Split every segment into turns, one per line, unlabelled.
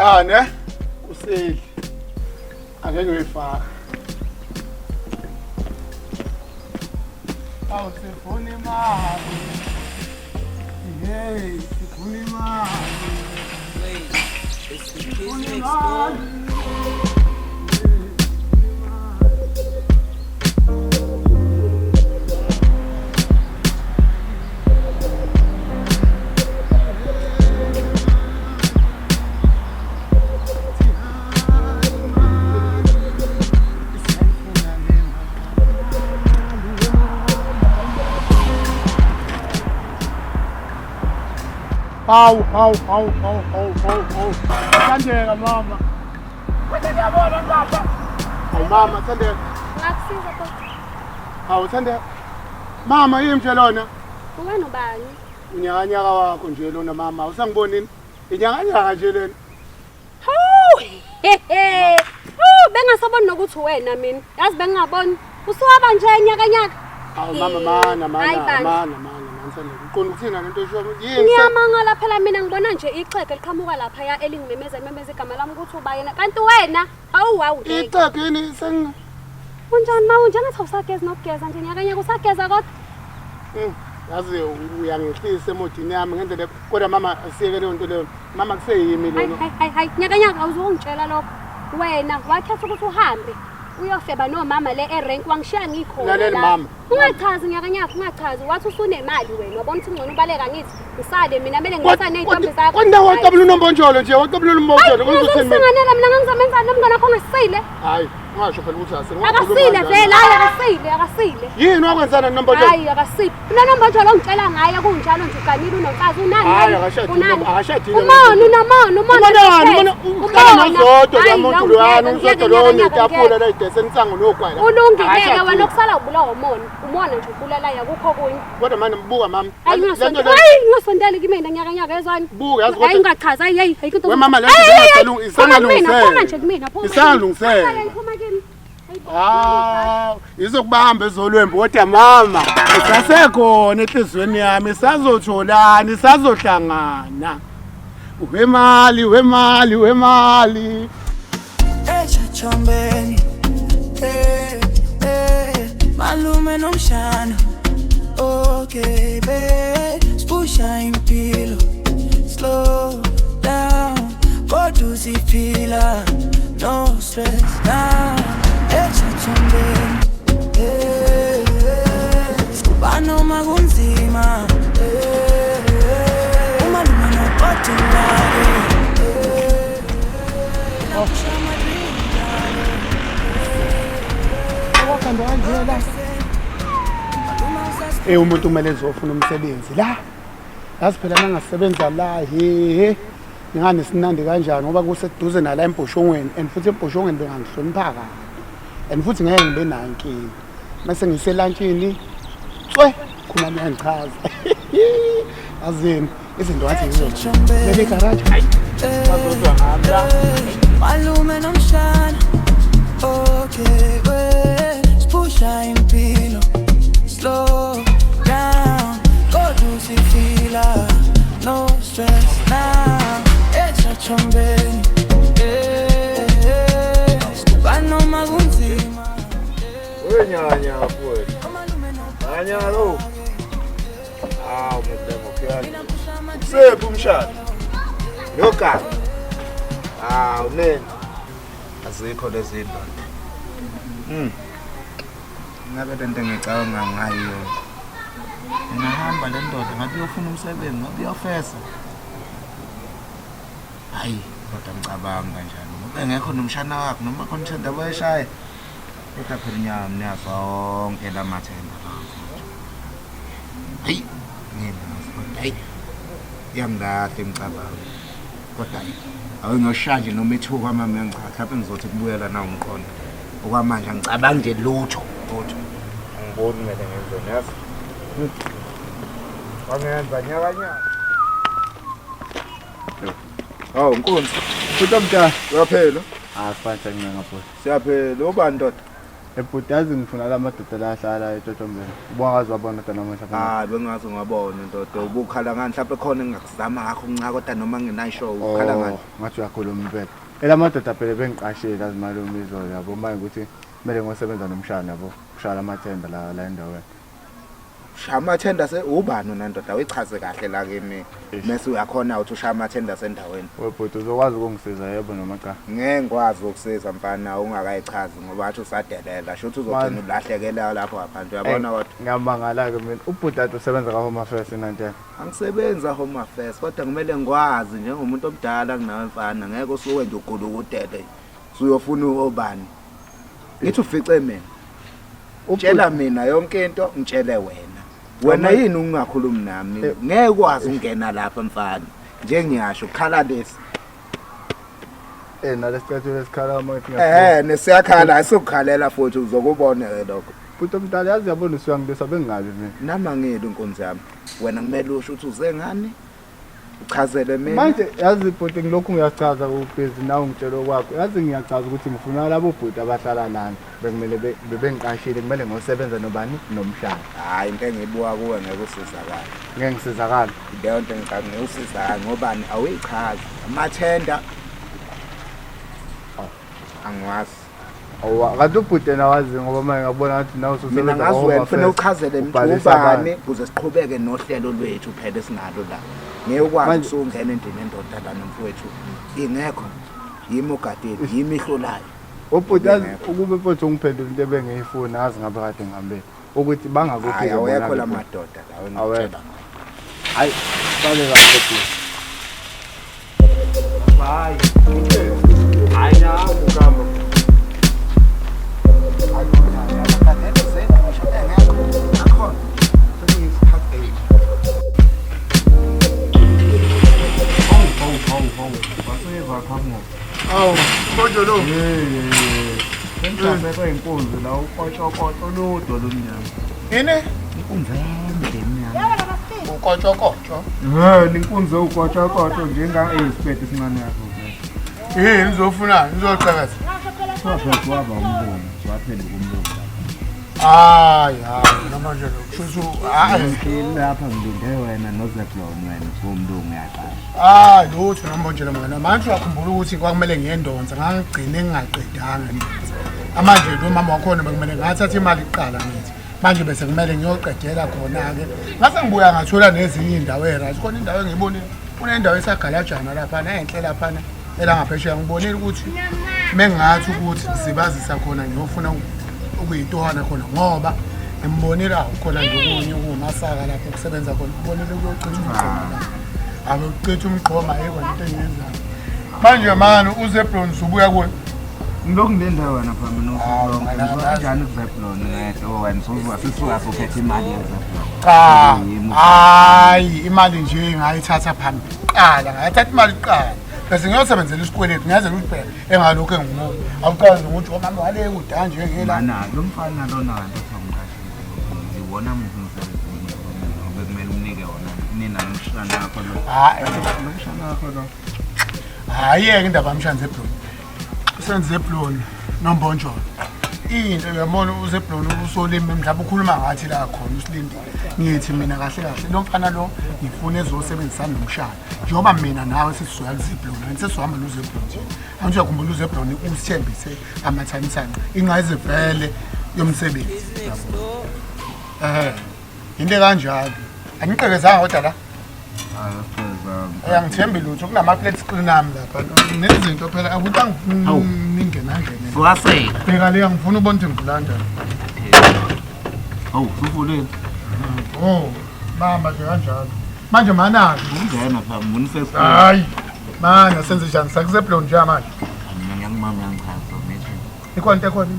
Ya ne? Useli. Ake ngiyoyifaka. Awu sifuna imali. Hey, sifuna imali.
Wait, it's the kids next door.
Hawu. Thandeka mama. Wena ngiyabona ngapha. Hawu mama, Thandeka.
Ngakusiza kodwa.
Hawu Thandeka. Mama yimi nje lona.
Uwena ubani?
Unyakanyaka wakho nje lona mama. Usangibonini? Inyakanyaka nje lena.
Hawu! Bengasaboni nokuthi wena mina. Yazi bengingaboni. Usuhamba nje nyakanyaka.
Hawu mama mana. Uqonda ukuthina lento esho yini?
Ngiyamangala phela mina ngibona nje ixhege liqhamuka lapha ya elingimemeza igama lami ukuthi ubayena. Kanti wena hawu.
Ixhege yini senga?
Unjani ma unjengathi awusageza nokugeza nje nyakanyaka usageza kodwa?
Yazi uyangehlisa emodini yami ngendlela kodwa mama asiyeke leyo nto leyo. Mama kuseyimi lona.
Hayi nyakanyaka awuzongitshela lokho. Wena wakhetha ukuthi uhambe uyofeba nomama le erank wangishiya ngikhona.
Lalela mama.
Ungachazi nyakanyaka ungachazi wathi usunemali wena wabona ukuthi ngcono ubaleka ngithi usale mina mele ngisa nezintombi zakho.
Kwanda waqabula unombonjolo nje waqabula unombonjolo ukuthi
mina singanela mina ngizamenza nomngane wakho ngasile.
Hayi ungasho phela ukuthi
akasile vela akasile.
Yini wakwenzana nombonjolo?
Hayi akasile. Unombonjolo ongitshela ngaye kunjalo nje uganile unonkazi unani?
Hayi akashadile.
Umona.
Umona nozodwa lamuntu loyana uzodwa lo netafula la idese nisango nogwala.
Ulungileke wena okusala ubulawa umona nje ubulala yakukho kunye.
Kodwa manje mbuka mama.
Hayi ngisondele kimi nyakanyaka ezani.
Buka yazi
Hayi ungachaza hayi into.
We mama lento isangalungisele. Izokubamba ezolwembu kodwa mama isasekhona enhlizweni yami isazotholana isazohlangana. Wemali.
Echachombeni. Malume nomshana. Okay, babe. Spusha impilo. Slow down. Go to see feel. No stress now. Echachombeni. Bano magunzima. Umalume nopatulari.
Umuntu kumele ezofuna umsebenzi la. Yazi phela nangasebenza la ngingane sinandi kanjani ngoba kuseduze nala emboshongweni and futhi emboshongweni bengangihlonipha kahle. And futhi ngeke ngibe nayo inkinga. Mase ngiselantshini khona ngiyachaza. Azini izinto athi ngizo. Bebe garage. Bazozwa ngapha.
Malume nomshana. Okay, wait. Pusha impilo. Slow down. Go to see feel. No stress now. Echachombeni. Bano magunzima.
Nyanya futhi. Nyanya lo. Umdemo kyani. Sephi umshado? Yoga. Unene. Azikho lezi zinto. Ngabe lento ngicabanga ngayo. Ngihamba le ndoda ngabe uyofuna umsebenzi, ngabe uyofesa. Hayi, kodwa ngicabanga kanjani. Ngoba engekho nomshana wakho noma khona uthanda bayishaya. Kodwa phela inyama niyazo onke lamathenda bakho. Hayi, hayi. Yangahle ngicabanga. Kodwa awungoshanje noma ethuka mama ngicabanga mhlawumbe ngizothi kubuyela na umqondo. Okwamanje ngicabanga nje lutho. Angiboni ngeke ngenze yazi. Wangenza nyakanyaka. Nkunzi.
Futhi mdala.
Uyaphela?
Fanele ngapho.
Siyaphela ubani ndoda?
ebhuti yazi ngifuna lamadoda la ahlala eTotombeni ubongazi wabona kodwa noma mhlawumbe
Hayi bengazi ngabona ndoda ubukhala ngani mhlawumbe khona engakuzama ngakho unca kodwa noma nginayisho ukhala ngani.
ngathi uyakhuluma impela elamadoda phela bengiqashile azimalume izolo yabo manje ukuthi kumele ngosebenza nomshana yabo ushala amathenda la endaweni.
Shama tender se ubani nandoda uyichaze kahle la kimi mase uyakhona uthi ushaya amathenda sendaweni.
Webhuti uzokwazi ukungisiza yebo noma cha?
Ngeke ngikwazi ukusiza mfana ungakayichazi ngoba athi usadelela shothi uzogcina ulahlekela lapho ngaphandle uyabona kodwa.
Ngiyamangala ke mina ubhuti usebenza ka Home Affairs inantela.
Angisebenza Home Affairs kodwa kumele ngikwazi njengomuntu omdala kunawe mfana ngeke usuke nje ugula ukudede uyofuna obani. Ngithi ufice mina. Utshela mina yonke into ngitshele wena yini ungakhulumi nami ngeke ukwazi ungena lapha mfana njengiyasho khala lesi
nalesicathulo esikhala manje
nesiyakhala asokukhalela futhi uzokubona lokho
futhi umdala yazi yabona usuyangilisa bengabi mina
nama ngeli inkonzo yami wena kumele usho ukuthi uze ngani uchazele mina
manje yazi futhi ngilokhu ngiyachaza ubhizi nawe ungitshela kwakho yazi ngiyachaza ukuthi ngifuna labo bhuti abahlala nami bekumele bebengiqashile kumele ngosebenza nobani nomshana.
Hayi into engiyibuka kuwe ngeke usizakala
ngeke ngisizakala
leyo nto ngicabanga usizakala ngobani awuyichazi amathenda angwazi
kanti ubhuti nawazi ngoba manje ngabona ngathi nawe ususebenza
mina ngazi wena kufanele uchazele ubani ukuze siqhubeke nohlelo lwethu phela sinalo la ngeke ukwazi usungena endini endoda la nomfowethu ingekho yimi ugadeli yimi ihlolayo
ubhuti ukube futhi ungiphendula into ebengiyifuna ngazi ngabe kade ngihambe ukuthi bangakuphi
bona awekho la madoda la wena
hayi sale kahle
Hayi. Hayi nawo ukama.
Konje lo.
Mhlawumbe kweinkunzi la ukotshokotsho ludwa lomnyama.
Yini?
inkunzi ende mnyama
Yabona masiphi.
Ukotshokotsho.
Inkunzi ukotshokotsho njenga-esiphethe esincane yakho.
Yini nizofuna nizoqhakaza?
Sophela waba umlungu, waphenduka umlungu.
Hayi namanje lo kusho
lapha ngilinde wena noZeblon wena somlungu yaqasha.
hayi lutho namanje mngana manje uyakhumbula ukuthi kwakumele ngiyendonza ngangigcine ngingaqedanga manje lo mama wakhona bekumele ngathatha imali iqala ngithi manje bese kumele ngiyoqedela khona ke ngase ngibuya ngathola nezinye indawo eright khona indawo engiyibonile kunendawo esagalajana lapha enhle lapha elangaphesheya ngibonile ukuthi mengathi ukuthi sibazisa khona ngiyofuna ukuyitohana khona ngoba ngibonela khona nje okunye ukumasaka lapho kusebenza khona ubonile ukuyocitha umqoma la awucitha umqoma yebo into engiyenzayo manje manje uZeblon ubuya kuwe
Ngilokhu ngendawo wena phela mina kanjani uZeblon ngedwa wena sisuka sophethe imali yeZeblon.
Cha hayi imali nje ngayithatha phambili qala ngayithatha imali iqala bese ngiyosebenzela isikweletu ngiyaze ukuthi engalokho engimumuntu awuqala ukuthi omama wale kuda nje ngela
Mana lo mfana lona kanti usamqashile ngibona umsebenzi bekumele umnike wona nina nomshana wakho lo
hayi
nomshana wakho lo
hayi ke indaba yamshana Zeblon usenze Zeblon nombonjolo into yabona uZeblon usolimi mhlawumbe ukhuluma ngathi la khona usilindi ngithi mina kahle kahle lo mfana lo ngifuna ezosebenzisana nomshana njengoba mina nawe sisizoya kuZeblon sesizohamba noZeblon nje manje uyakhumbula uZeblon usithembise amathamisana ingayize vele yomsebenzi into kanjalo angiqekezanga kodwa la ayangithembi lutho kunama flat screen ami lapha nezinto phela akuthi angifuni
Wase
bheka le ngifuna ubona ukuthi ngivula kanjani
ufulele
bamba nje kanjalo manje manaki
ungena phela ngifuna Facebook
hayi mana senze njani sakuZeblon nje manje
mina ngiyangimama ngichaza ngithi
ikhonto ekhona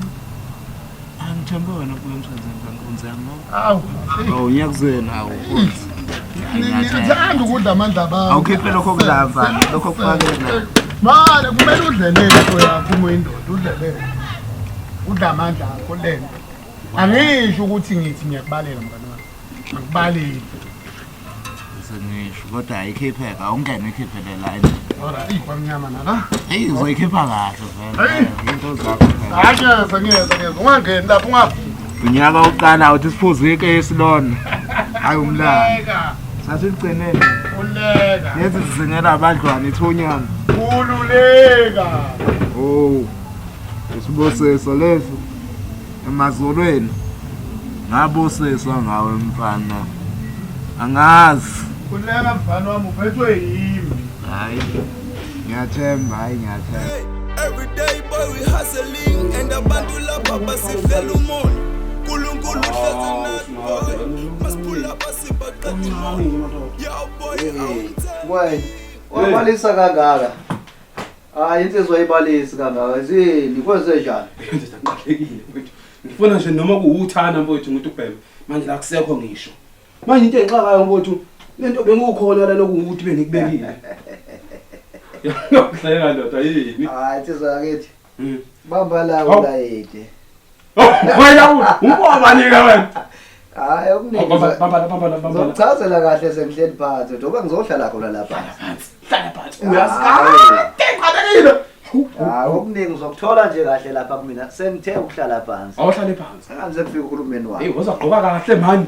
angithembe wena kuyomsebenzi nkonzo yami
awu
ngiyakuzwela awu
ngiyazanda ukudla amandla bami
awukhiphe lokho kudlava lokho kufakela
manje kumele udlelele into yakho uma uyindoda udlelele udla amandla akho lento angisho ukuthi ngithi ngiyakubalela mngani wami akubaleli
sengisho kodwa ayikhipheka awungene ikhiphele la
Alright, kwamnyama nala.
Hey, uzoyikhipha kahle vele. Into zakho.
Ngiyeza. Ungangeni lapho ngapha.
Unyaka uqala uthi siphuze ikesi lona. Hayi umlanga. Sasigcinele.
Uleka.
Yethi sizingela abadlwana ithonyana.
Ululeka.
Oh. Isibusiso leso. Emazolweni. Ngabusiswa ngawe mfana. Angazi.
Uleka mfana wami uphethwe yimi.
Hayi. Ngiyathemba, hayi ngiyathemba.
Hey, every day boy we hustling and abantu lapha basifela umoya. Nkulunkulu hlezi nathi boy. Masiphula basibaqeda imoya. Yo boy,
Why? Wabalisa kangaka. Insizwa ibalisi kangaka. Zini kwenze njani?
Ngizaqhathekile mfethu. Ngifuna nje noma kuuthana mfethu ukuthi ubhebe. Manje la kusekho ngisho. Manje into enxakayo mfethu. Lento bengukhona la lokuthi bengikubekile. Yakuhleka ndoda yini?
Insizwa yakithi. Bamba la ulayede.
Wena umbona wena.
Okuningi.
Bamba.
Ngizochazela kahle sengihleli phansi. Ngoba ngizohlala khona lapha.
Hlala phansi. Uyasikhala. Ngichathekile.
Okuningi uzokuthola nje kahle lapha kumina. Sengithe ukuhlala phansi.
Awuhlale phansi.
Angize kufika uhulumeni wami.
Hey, uzaqoka kahle manje.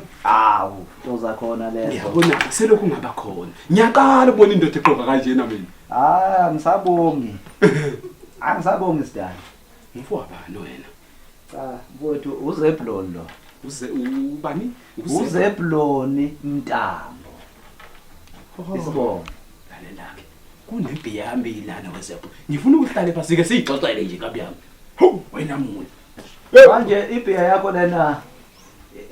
Uza khona lezo.
Ngiyabona selokhu ngaba khona. Ngiyaqala ukubona indoda eqoka kanjena mina.
Angisabongi. Angisabongi sidani.
Ngifowabani wena?
Mfowethu uZebulon lo.
Ubani?
uZebulon Mtambo. Isibongo.
Lalela-ke. Kunempi yami lana weZebhu. Ngifuna ukuhlale phansi ke siyixoxele nje kabi yami. Ho, wena muntu.
Manje ibhiya yakho lena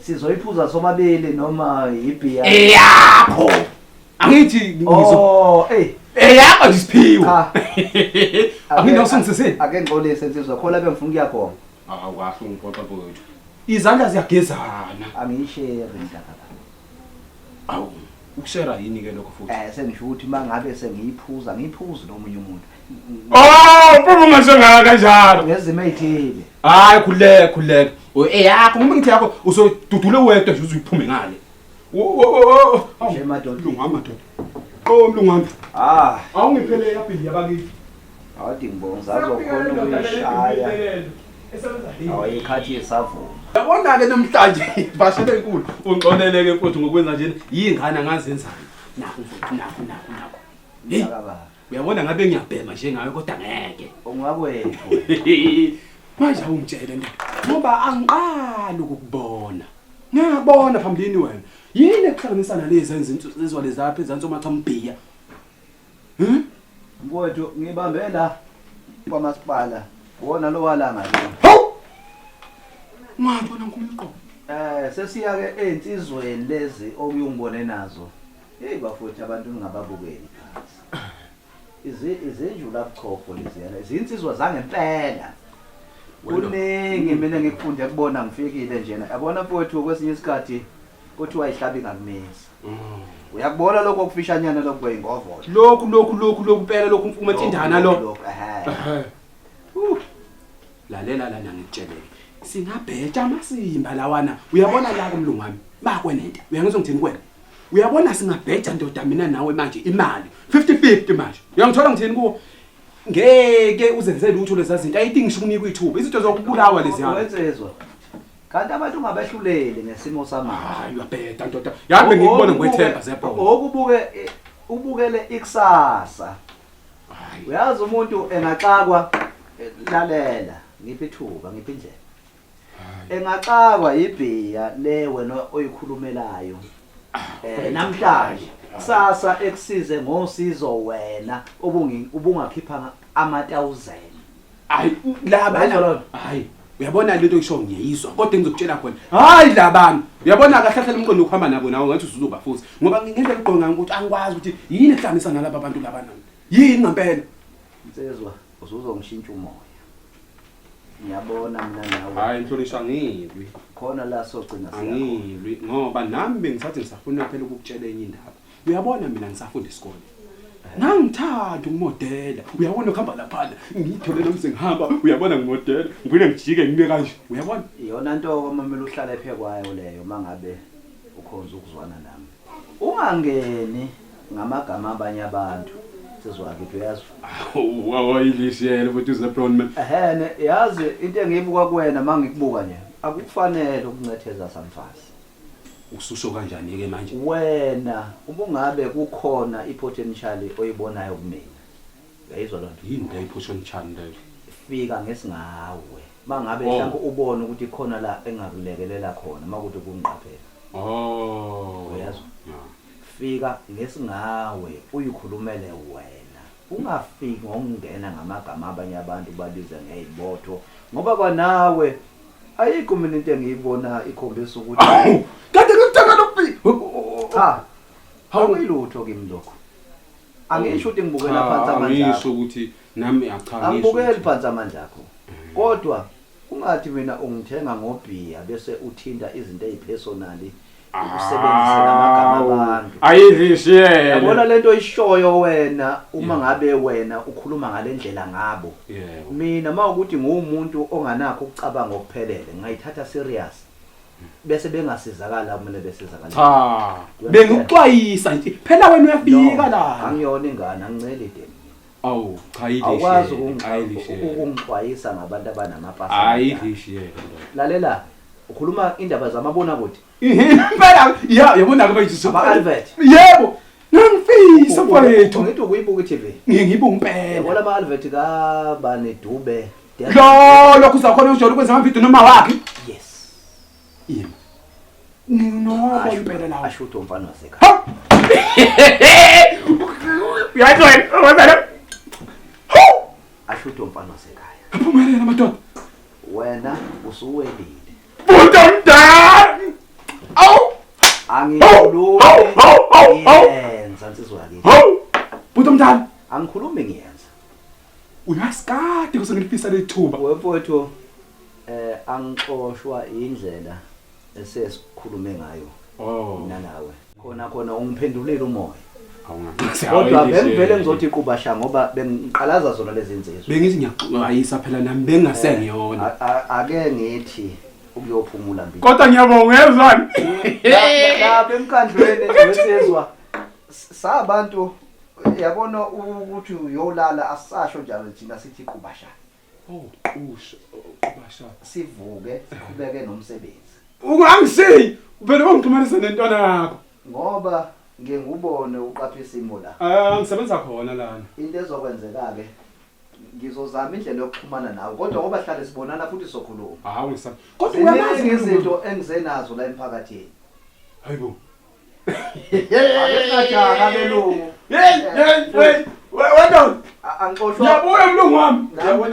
sizoyiphuza sobabili noma ibhiya
Eyakho. Angithi ngizwa. Eyakho isiphiwo. Anginawusengiseseni.
Ake ngixolise insizwa khona bengifuna ukuyakhona.
Awakho ngiphoxa mfowethu. Izandla ziyagezana.
Angiyishare indaba.
Awu, ukushare yini ke lokho futhi?
Sengisho ukuthi mangabe sengiyiphuza ngiphuze nomunye umuntu.
Mfana ungasengaka kanjalo.
Ngezimo ezithile.
Hayi khuleka. Eyakho ngoba ngithi yakho usodudule wedwa nje uzuyiphume ngale.
Nje madoda.
Mlungama. Mlungama. Awungiphele yaphili yabakithi.
Awuthi ngibonga zazokhona ukuyishaya. Awayikhathi yesavuma.
Yabona ke namhlanje bashele enkulu ungixoleleke mfowethu ngokwenza nje yingane angazenzani. Nakho. Hey. Uyabona ngabe ngiyabhema njengawe kodwa ngeke.
Ungakwethu.
Manje awungitshele nto. Ngoba angiqali ukukubona. Ngiyabona phambili wena. Yini ekuhlanganisa nalezi izinto lezwale zapha ezantsomatha mbhiya?
Mfowethu ngibambela kwamasipala. Wona lo walanga lo.
Ngabona ngumqo.
Sesiya ke einsizweni lezi okuyongibone nazo. Hey bafowethu abantu ngingababukeli phansi. Izenjula buchopho leziyana. Izinsizwa zangempela. Kuningi mina ngikufunde kubona ngifikile njena. Yabona mfowethu kwesinye isikhathi kuthi wayihlabi ngakumisa. Uyakubona lokho okufishanyana lokho ingovola.
Lokhu phela lokhu umatindana lo. Lalela lana ngikutsheleke. Singabheja amasimba lawana. Uyabona la kumlungu wami. Bakwenento. Uyangizwa ngithini kwena? Uyabona singabheja ndoda mina nawe manje imali 50-50 manje. Uyangithola ngithini kuwo? Ngeke uzenzele utho lezi zinto. Ayithi ngisho kunika ithuba. Izinto zokubulawa lezi yana.
Wenzezwa. Kanti abantu ungabehlulele ngesimo samanje.
Hayi uyabheda ndoda. Yambe ngikubona ngwethemba zebhola.
Ubukele ikusasa. Uyazi umuntu engaxakwa lalela ngiphi ithuba ngiphi indlela. Engaxakwa ibhiya le wena oyikhulumelayo. Namhlanje kusasa ekusize ngosizo wena ubungakhipha ama-1000.
Hayi laba hayi uyabona lento isho ngiyizwa kodwa ngizokutshela khona hayi labami uyabona kahlahlela umqondo ukuhamba nabo nawe ngathi uzuzuba futhi ngoba ngingeke liqonga ukuthi angikwazi ukuthi yini ehlanganisa nalabo abantu laba nami yini ngempela
insizwa uzongishintsha umoya. Ngiyabona mina nawe.
Hayi inhlolisha ngilwi
Khona la sogcina siya.
Angilwi ngoba nami bengisathi ngisafuna phela ukukutshela enye indaba. Uyabona mina ngisafunda isikole. Ngangithanda ukumodela. Uyabona ukuhamba lapha ngitholela umse ngihamba uyabona ngimodela. Ngivile ngijike ngime kanje. Uyabona?
Iyona nto kwamamela uhlala ephe kwayo leyo mangabe ukhonza ukuzwana nami. Ungangeni ngamagama abanye abantu. insizwa yakhe uyazi.
Awayilishele futhi uZebron man.
Ehene yazi into engiyibuka kuwena mangikubuka nje akukufanele ukuncetheza samfazi.
Ususho kanjani ke manje?
Wena ubungabe kukhona ipotential oyibonayo kumina. Uyayizwa lonto?
Yini le potential leyo?
Fika ngesingawe. Mangabe mhlawumbe ubone ukuthi khona la engakulekelela khona makuthi kunqaphela. Uyazwa? Fika ngesingawe uyikhulumele wena. Ungafiki ngokungena ngamagama abanye abantu babize ngezibotho ngoba kwanawe ayikho mina into engiyibona ikhombisa ukuthi
kanti ngikuthanga lokuphi
cha awuyilutho kimi lokho angisho ukuthi ngibukela phansi amandla
angisho ukuthi nami acha
angibukeli phansi amandla akho kodwa ungathi mina ungithenga ngobhiya bese uthinta izinto ezipersonally ukusebenzisa namagama abantu
ayidlishiyele
yabona lento oyishoyo wena uma ngabe wena ukhuluma ngalendlela ngabo mina mawukuthi ngumuntu onganakho ukucabanga okuphelele ngayithatha serious bese bengasizakala kumele besizakala
cha bengixwayisa nje phela wena uyafika la
angiyona ingane angiceli deni
awu cha yidlishiyele
awukwazi ukungixwayisa ngabantu abanamapasi
ayidlishiyele
lalela ukhuluma indaba zamabona kuthi
impela yabona ke manje
aba Albert
yebo ngangifisa mfowethu
ngithi ukuyibuka iTV
ngiyibuka impela
yabona ama Albert ka banedube
lo lokho uzakhona ujolo kwenza amavideo noma wakhe
yes
yini nginoba impela lawo
ashutho umfana wasekhaya
uyayizwa wena
ashutho umfana wasekhaya
aphumelela madoda
wena usuwelile
Butamdani! Aw!
Angikhulumi yenza insizwa yakhe.
Butamdani!
Angikhulumi ngiyenza.
Uyasikade kusengifisa lethuba.
Wemfowethu angixoshwa indlela esesikhulume ngayo. Mina nawe. Khona ungiphendulile umoya. Kodwa bengivele ngizothi qubasha ngoba bengiqalaza zona lezi insizwa.
Bengithi ngiyaxwayisa phela nami bengasengiyona.
Ake ngithi ukuyophumula mbili.
Kodwa ngiyabonga ezwani.
Lapha emkhandlweni wesizwa sabantu yabona ukuthi uyolala asasho njalo thina sithi qubasha.
Qubasha.
Sivuke siqhubeke nomsebenzi.
Ungangisiyi uvele wangixhumanisa nentwana yakho.
Ngoba ngengubone uqapha isimo la.
Ngisebenza khona lana.
Into ezokwenzeka ke ngizozama indlela yokuxhumana nawe kodwa ngoba hlale sibonana futhi sokhuluma.
Hawu ngisaba. Kodwa uyamazi
izinto engizenazo la emphakathini.
Hayibo.
Akesajaha belungu.
Hey. Wena
angixoshwa.
Yabuya mlungu wami.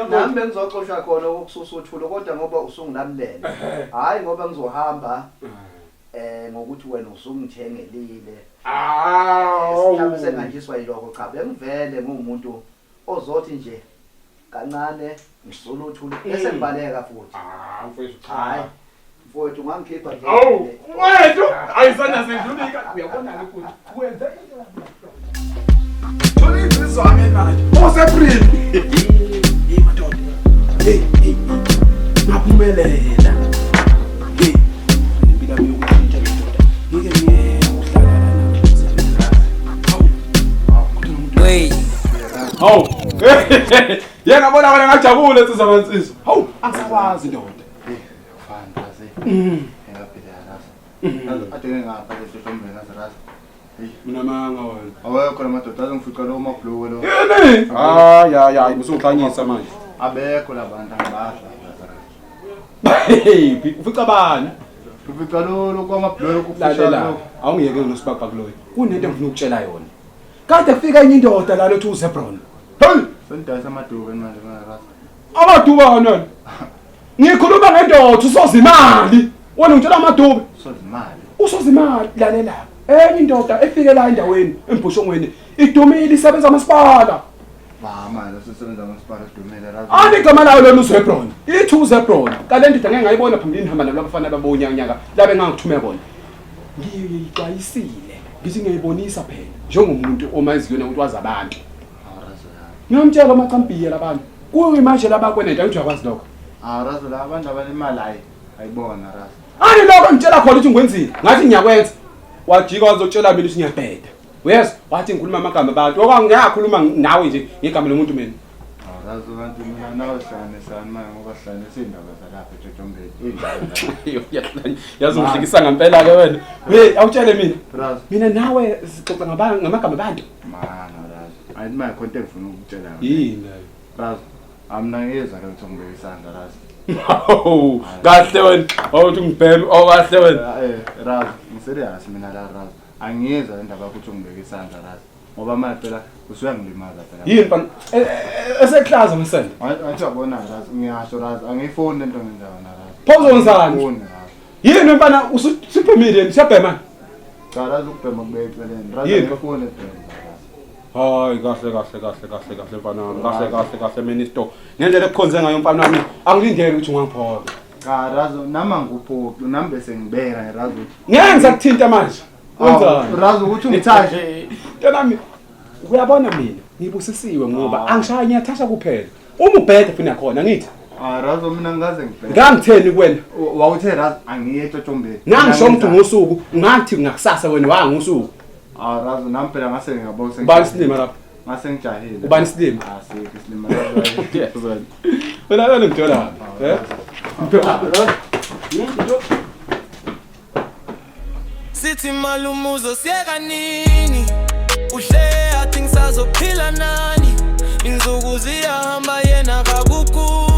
Nami bengizoxoshwa khona ukususa uthulo kodwa ngoba usunginamlele. Hayi ngoba ngizohamba ngokuthi wena usungithengelile. Sihlaba senganjiswa yiloko cha bengivele ngumuntu ozothi nje kancane ngisolo uthule bese ngibaleka futhi.
Mfowethu cha.
Hayi. Mfowethu ungangikhipha nje.
Wethu ayisana sendlulika uyabona ke futhi wenza Thola izizwane manje. April. Hey madoda. Hey. Ngaphumelela. Hey. Impilo yami yokutshintsha madoda. Ngeke uhlala la.
Wey.
Hawu. Yena bona wena ngajabule insizwa mansizwa. Hawu, angisakwazi ndoda.
Fantastic. Yaphila rasa. Ade ngapha leso sombe ngazarasa.
Mina manga wena.
Awekho lamadoda azongifica lo mabhluko lo.
Yini? Ya, usungikhanyisa manje.
Abekho labantu angibahla.
Hey, ufica bani?
Ufica lo kwamabhluko kufisha
Lalela,
lo.
awungiyeke nosibaba kuloyo. Kunento engifuna ukutshela yona. Kade fika enye indoda la lothi uZebron. Hey,
Sendayisa amaduka manje ngazarasa.
amaduba kanani? Ngikhuluma ngendoda usoza imali. Wena ungitshela amaduba.
Sozimali.
Usoza imali lalela. Enye indoda efike la endaweni embushongweni idumile isebenza amasipala.
Mama lesebenza amasipala sidumile rasa.
Ani igama layo lona uZebron. Ithi uZebron. Kale ndoda ngeke ngayibona phambili ihamba nalabo bafana babonyanyaka labe engangithume bona. Ngiyixwayisile. Ngithi ngiyibonisa phela njengomuntu omaziyo ukuthi wazi abantu. Ngiyamtshela amacampiye labantu. Kuyo manje labakwenenda ukuthi uyakwazi lokho.
Rasa la abantu abanemali ayibona rasa.
Ani lokho ngitshela khona ukuthi ngikwenzile. Ngathi ngiyakwenza. Wajika wazotshela mina ukuthi ngiyabheda. uyezwa wathi ngikhuluma amagama abantu okwangiyakhuluma nawe nje igama lomuntu mina
Razi kanti mina nawe sihlanganisana manje ngoba sihlanganisa indaba zalapha eJombeni.
yazi ungihlekisa ngempela ke wena we awutshele mina
Razi
mina nawe sixoxa ngamagama abantu
mana Razi ayithi manje konke ngifuna ukutshela
yini
Razi amna ngiyeza ke ukuthi ngibeke isandla Razi
kahle wena awuthi ngibheme kahle wena
Razi ngiserious mina la Razi angiyeza indaba ukuthi ngibeke isandla Razi ngoba manje phela usuyangilimaza phela
yini mfana eseklaza ngisende
athi yabona Razi ngiyasho Razi angifoni into ngenzayo na Razi
phozo ngizani yini mfana usuphumile siyabhema
cha Razi ukubhema kubeke eceleni Razi
Yini?
angifoni ebhema
hayi kahle mfana wami kahle minister ngendlela ekukhonze ngayo mfana wami angilindele ukuthi ungangiphola
cha Razi nama nguphoqi nami bese ngibeka Razi ukuthi
ngeke ngisakuthinta manje wenzani
Razi ukuthi ungithaje
nami uyabona mina ngibusisiwe ngoba angishaya ngiyathasha kuphela uma ubhede funa yakhona ngithi
Razi mina ngaze ngibheke
ngangitheni kuwena
wawuthe Razi angiye eTotombeni
ngangisho ukuthi ngosuku ngathi ngakusasa wena wangosuku
Razi nami phela ngase ngiyabona
ubani silima lapha
ngase ngijahile
ubani silima
asikho isilima
wena lana ngithola
Sithi malumuzo siyeka nini uhle athi ngisazophila nani insuku ziyahamba yena kakuku